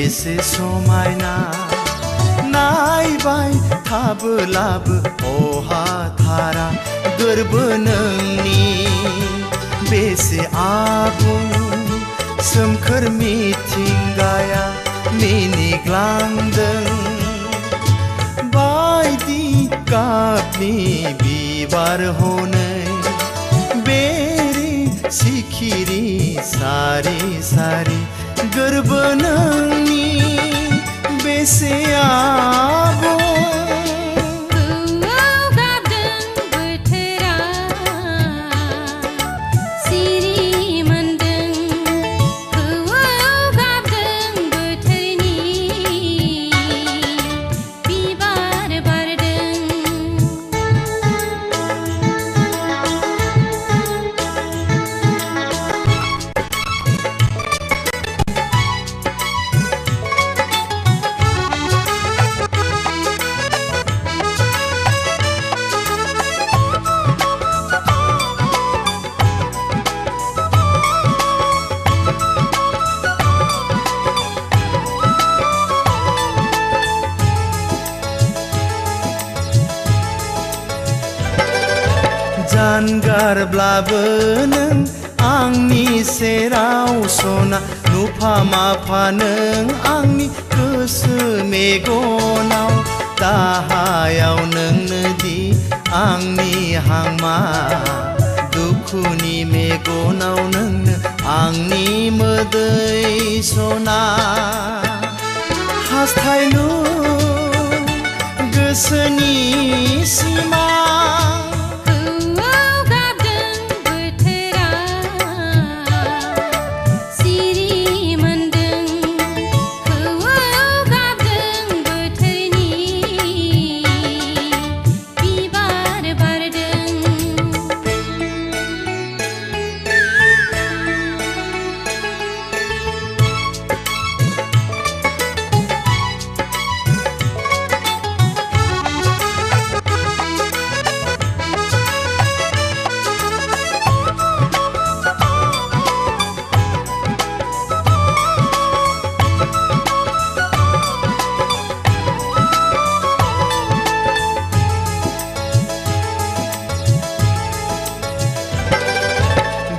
बेसे समायना नायबाय थाबोलाबो अहाथारा गोरबो नोंनि बेसे आबुं सोमखोर मिथिंगाया मिनिग्लांदों बायदि गाबनि बिबार हनै बेरे सिखिरि सारि सारि गोरबो नोंनि बेसे आबुं जानगारब्लाबो नों आंनि सेराव सना नुफा माफा नों आंनि गोसो मेगनाव दाहायाव नोंनो दि आंनि हांमा दुखुनि मेगनाव नोंनो आंनि मोदै सना हास्थायलु गोसोनि सिमा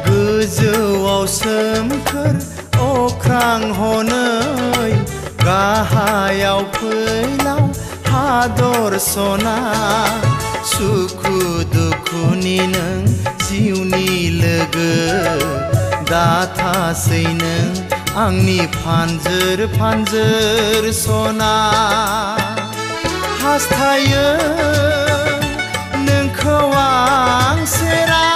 गोजौआव सोमखोर अख्रां हनै गाहायाव फैलाव हादर सना सुखु दुखुनि नों जिउनि लोगो दाथासै नों आंनि फानजोर फानजोर सना हास्थायो नोंखौ आं सेराव